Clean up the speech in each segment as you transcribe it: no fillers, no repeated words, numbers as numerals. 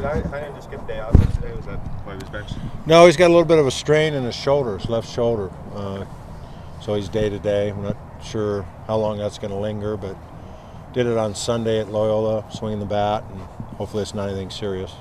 Did Heinen just get a day off yesterday? Was that why he was benched? No, he's got a little bit of a strain in his shoulder, his left shoulder. So he's day to day. We're not sure how long that's going to linger, but did it on Sunday at Loyola, swinging the bat, and hopefully it's not anything serious.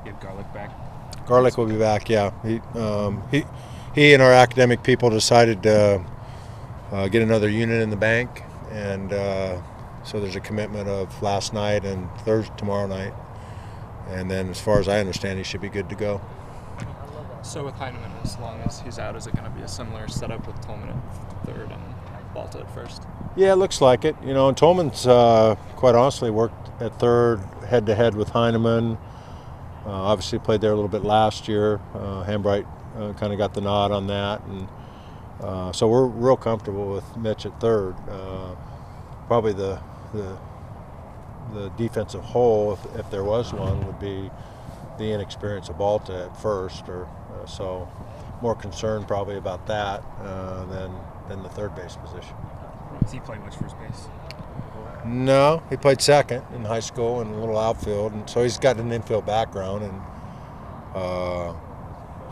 You have Garlic back? Garlic will be back, yeah. He and our academic people decided to get another unit in the bank, and so there's a commitment of last night and tomorrow night. And then as far as I understand, he should be good to go. So with Heinemann, as long as he's out, is it going to be a similar setup with Tolman at third and Balta at first? Yeah, it looks like it. You know, and Tolman's quite honestly worked at third head-to-head with Heinemann. Obviously played there a little bit last year. Hambright kind of got the nod on that. And so we're real comfortable with Mitch at third. Probably the defensive hole, if there was one, would be the inexperience of Balta at first, or so more concerned probably about that than the third base position. Does he play much first base? No, he played second in high school and a little outfield, and so he's got an infield background. And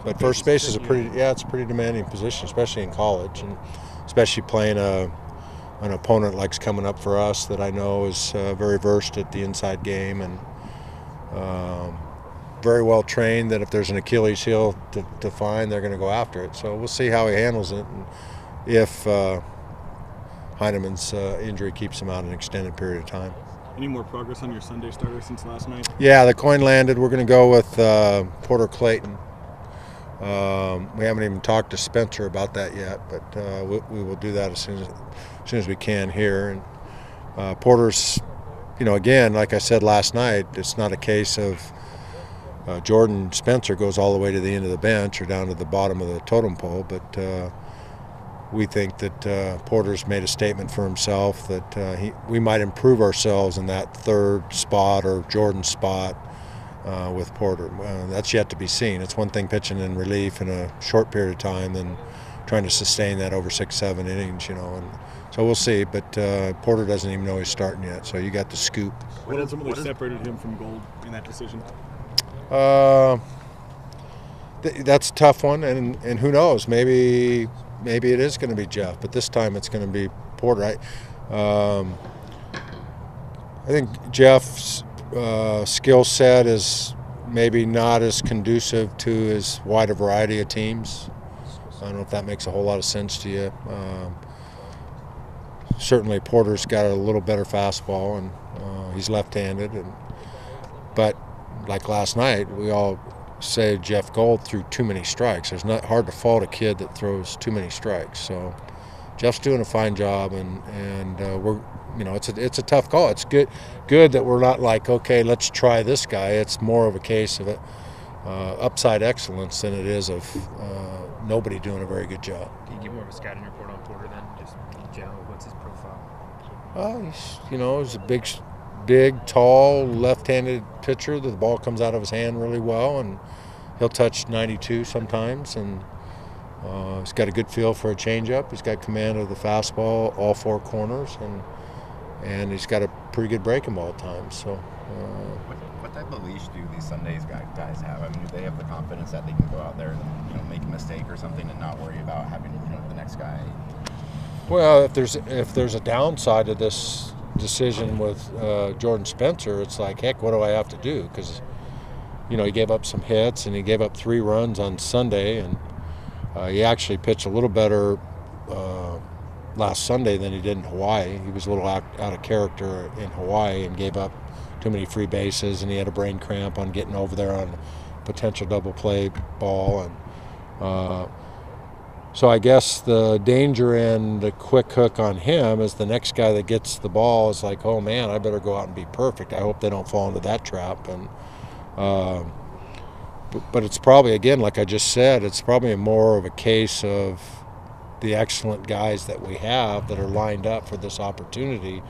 but first base is it's a pretty demanding position, especially in college, and especially playing an opponent like's coming up for us that I know is very versed at the inside game and very well trained, that if there's an Achilles heel to find, they're going to go after it. So we'll see how he handles it, and if Heinemann's injury keeps him out an extended period of time. Any more progress on your Sunday starter since last night? Yeah, the coin landed. We're going to go with Porter Clayton. We haven't even talked to Spencer about that yet, but we will do that as soon as we can here. And Porter's, again, like I said last night, it's not a case of Jordan Spencer goes all the way to the end of the bench or down to the bottom of the totem pole, but we think that Porter's made a statement for himself that we might improve ourselves in that third spot or Jordan spot with Porter. That's yet to be seen. It's one thing pitching in relief in a short period of time than trying to sustain that over 6-7 innings, and so we'll see. But Porter doesn't even know he's starting yet, so you got the scoop. What ultimately separated him from Gold in that decision? That's a tough one, and who knows? Maybe it is going to be Jeff, but this time it's going to be Porter. I think Jeff's skill set is maybe not as conducive to his wider variety of teams. I don't know if that makes a whole lot of sense to you. Certainly Porter's got a little better fastball, and he's left-handed. But like last night, we all say Jeff Gold threw too many strikes. It's not hard to fault a kid that throws too many strikes. So Jeff's doing a fine job, and we're, it's a tough call. It's good that we're not like, okay, let's try this guy. It's more of a case of upside excellence than it is of nobody doing a very good job. Can you give more of a scouting report on Porter then, just in general? What's his profile? He's a big, tall, left-handed pitcher. The ball comes out of his hand really well, and he'll touch 92 sometimes. And he's got a good feel for a changeup. He's got command of the fastball, all four corners, and he's got a pretty good breaking ball at times. So. What type of leash do these Sundays guys have? I mean, do they have the confidence that they can go out there and make a mistake or something and not worry about having the next guy? Well, if there's a downside to this decision with Jordan Spencer, it's like, heck, what do I have to do? Because he gave up some hits and he gave up 3 runs on Sunday, and he actually pitched a little better last Sunday than he did in Hawaii. He was a little out of character in Hawaii and gave up too many free bases, and he had a brain cramp on getting over there on potential double play ball. And so I guess the danger and the quick hook on him is the next guy that gets the ball is like, oh man, I better go out and be perfect. I hope they don't fall into that trap. And but it's probably, again, like I just said, it's probably more of a case of the excellent guys that we have that are lined up for this opportunity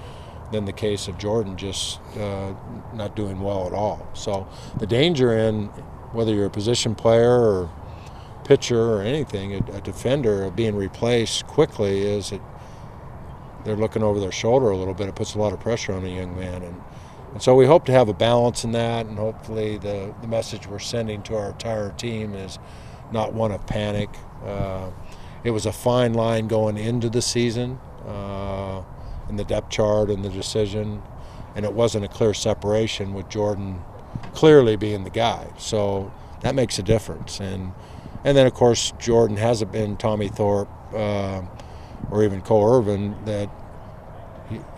than the case of Jordan just not doing well at all. So the danger in whether you're a position player or pitcher or anything, a defender, of being replaced quickly is that they're looking over their shoulder a little bit. It puts a lot of pressure on a young man, And so we hope to have a balance in that, and hopefully the message we're sending to our entire team is not one of panic. It was a fine line going into the season in the depth chart and the decision, and it wasn't a clear separation with Jordan clearly being the guy. So that makes a difference. And then, of course, Jordan hasn't been Tommy Thorpe or even Cole Irvin, that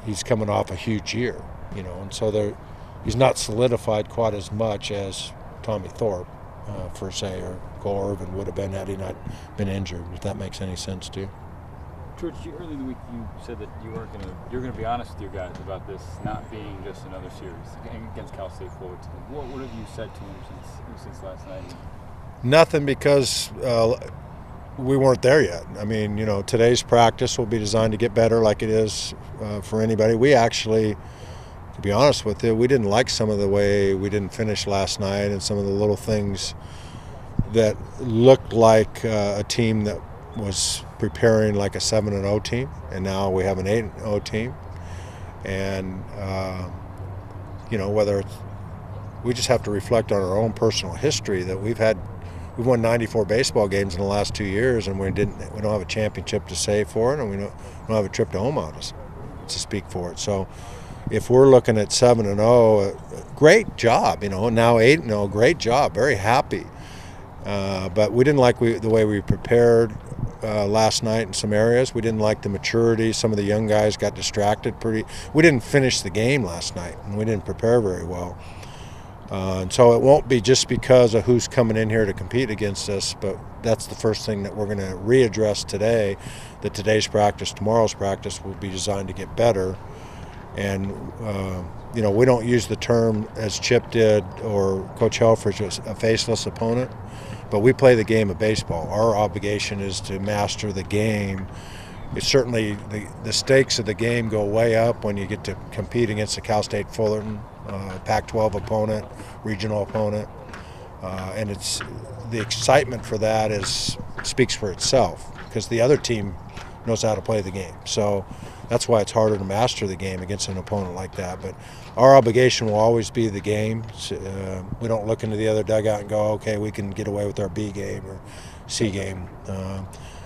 he's coming off a huge year, and so he's not solidified quite as much as Tommy Thorpe, per se, or Cole Irvin would have been had he not been injured, if that makes any sense to you. George, earlier in the week you said that you're gonna be honest with your guys about this not being just another series against Cal State Fullerton. What have you said to him since last night? Nothing, because we weren't there yet. I mean, today's practice will be designed to get better, like it is for anybody. We actually, to be honest with you, we didn't like some of the way we didn't finish last night and some of the little things that looked like a team that was preparing like a 7-0 team, and now we have an 8-0 team. And whether we just have to reflect on our own personal history that we've won 94 baseball games in the last 2 years, and we don't have a championship to say for it, and we don't have a trip to Omaha to speak for it. So if we're looking at 7-0, great job, now 8-0, great job, very happy. But we didn't like the way we prepared last night in some areas. We didn't like the maturity. Some of the young guys got distracted we didn't finish the game last night, and we didn't prepare very well. And so it won't be just because of who's coming in here to compete against us, but that's the first thing that we're going to readdress today, that today's practice, tomorrow's practice will be designed to get better. And, we don't use the term, as Chip did or Coach Helfrich, was a faceless opponent, but we play the game of baseball. Our obligation is to master the game. It's certainly the stakes of the game go way up when you get to compete against the Cal State Fullerton, Pac-12 opponent, regional opponent, and it's the excitement for that speaks for itself, because the other team knows how to play the game. So that's why it's harder to master the game against an opponent like that. But our obligation will always be the game. We don't look into the other dugout and go, okay, we can get away with our B game or C game.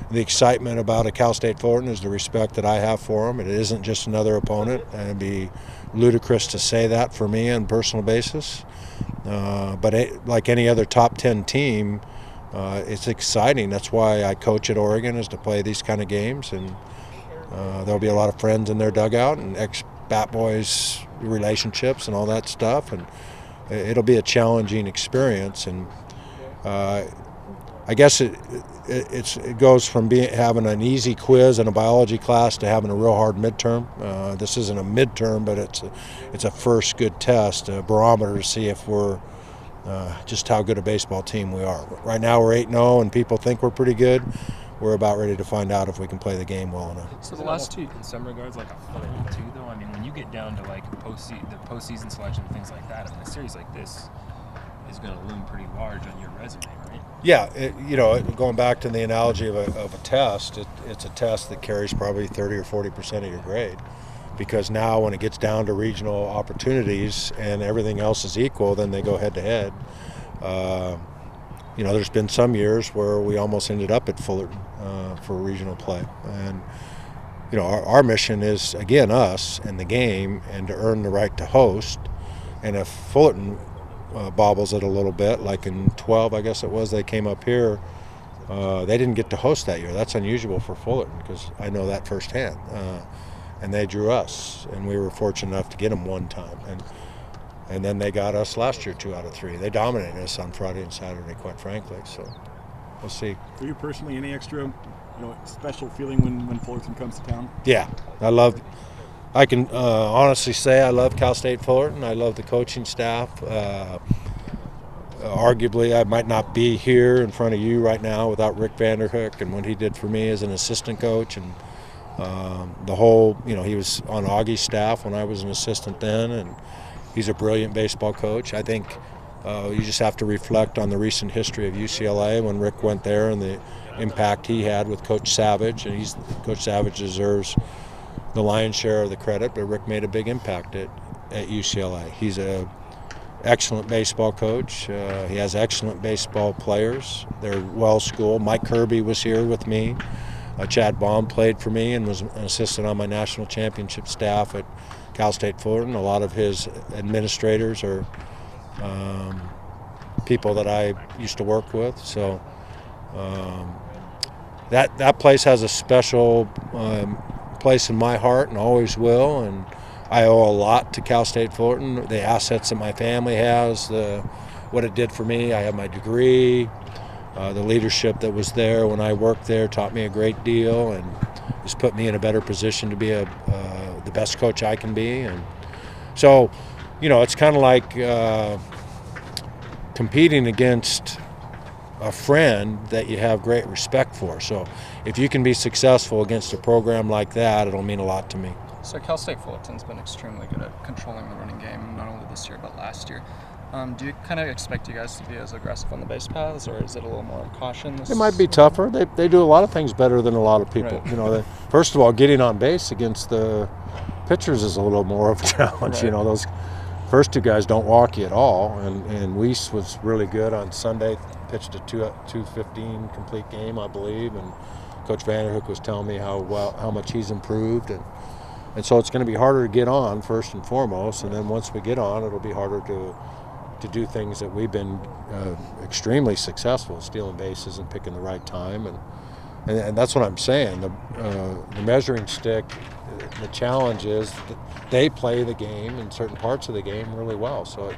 The excitement about a Cal State Fullerton is the respect that I have for them. It isn't just another opponent, and it'd be ludicrous to say that for me on a personal basis. But like any other top 10 team, it's exciting. That's why I coach at Oregon, is to play these kind of games, and there'll be a lot of friends in their dugout and ex-Bat Boys relationships and all that stuff, and it'll be a challenging experience. And I guess it goes from having an easy quiz in a biology class to having a real hard midterm. This isn't a midterm, but it's a first good test, a barometer to see if we're just how good a baseball team we are. Right now we're 8-0, and people think we're pretty good. We're about ready to find out if we can play the game well enough. So the last two, in some regards, like a hurdle too, though. I mean, when you get down to like the postseason selection and things like that, I mean, a series like this is going to loom pretty large on your resume, right? Yeah, going back to the analogy of a test, it's a test that carries probably 30 or 40% of your grade, because now when it gets down to regional opportunities and everything else is equal, then they go head to head. There's been some years where we almost ended up at Fullerton for regional play. And, our mission is, again, us and the game, and to earn the right to host. And if Fullerton bobbles it a little bit, like in 12, I guess it was, they came up here, they didn't get to host that year. That's unusual for Fullerton, because I know that firsthand. And they drew us, and we were fortunate enough to get them one time. And then they got us last year 2 out of 3. They dominated us on Friday and Saturday, quite frankly. So we'll see. For you personally, any extra, special feeling when Fullerton comes to town? Yeah, I can honestly say I love Cal State Fullerton. I love the coaching staff. Arguably, I might not be here in front of you right now without Rick Vanderhook and what he did for me as an assistant coach, and the whole, he was on Augie's staff when I was an assistant then, and he's a brilliant baseball coach. I think you just have to reflect on the recent history of UCLA when Rick went there and the impact he had with Coach Savage. And Coach Savage deserves the lion's share of the credit, but Rick made a big impact at UCLA. He's a excellent baseball coach. He has excellent baseball players. They're well schooled. Mike Kirby was here with me. Chad Baum played for me and was an assistant on my national championship staff at Cal State Fullerton. A lot of his administrators are people that I used to work with. So that place has a special place in my heart and always will. And I owe a lot to Cal State Fullerton. The assets that my family has, what it did for me. I have my degree. The leadership that was there when I worked there taught me a great deal and has put me in a better position to be the best coach I can be. And so, it's kind of like competing against a friend that you have great respect for. So if you can be successful against a program like that, it'll mean a lot to me. So Cal State Fullerton's been extremely good at controlling the running game, not only this year but last year. Do you kind of expect you guys to be as aggressive on the base paths, or is it a little more caution? It might be tougher. They do a lot of things better than a lot of people. Right. First of all, getting on base against the pitchers is a little more of a challenge. Right. Those first two guys don't walk you at all, and Weiss was really good on Sunday. Pitched a 2:15 complete game, I believe, and Coach Vanderhook was telling me how much he's improved, and so it's going to be harder to get on first and foremost, and then once we get on, it'll be harder to do things that we've been extremely successful, stealing bases and picking the right time, and that's what I'm saying. The measuring stick, the challenge is that they play the game in certain parts of the game really well, so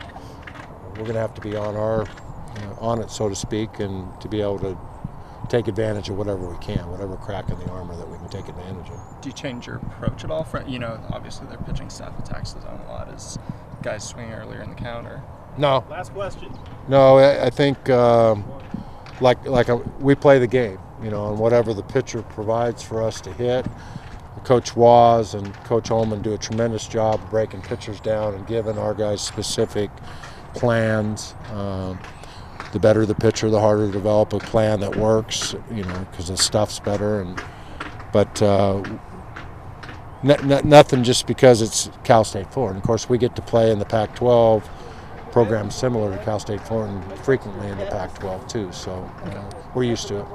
we're going to have to be on it, so to speak, and to be able to take advantage of whatever we can, whatever crack in the armor that we can take advantage of. Do you change your approach at all? Obviously their pitching staff attacks the zone a lot. Is guys swinging earlier in the count, or? No. Last question. No, I think we play the game, and whatever the pitcher provides for us to hit. Coach Waz and Coach Ullman do a tremendous job of breaking pitchers down and giving our guys specific plans. The better the pitcher, the harder to develop a plan that works, because the stuff's better. But nothing just because it's Cal State Fullerton. Of course, we get to play in the Pac-12 program similar to Cal State Fullerton frequently in the Pac-12 too, so we're used to it.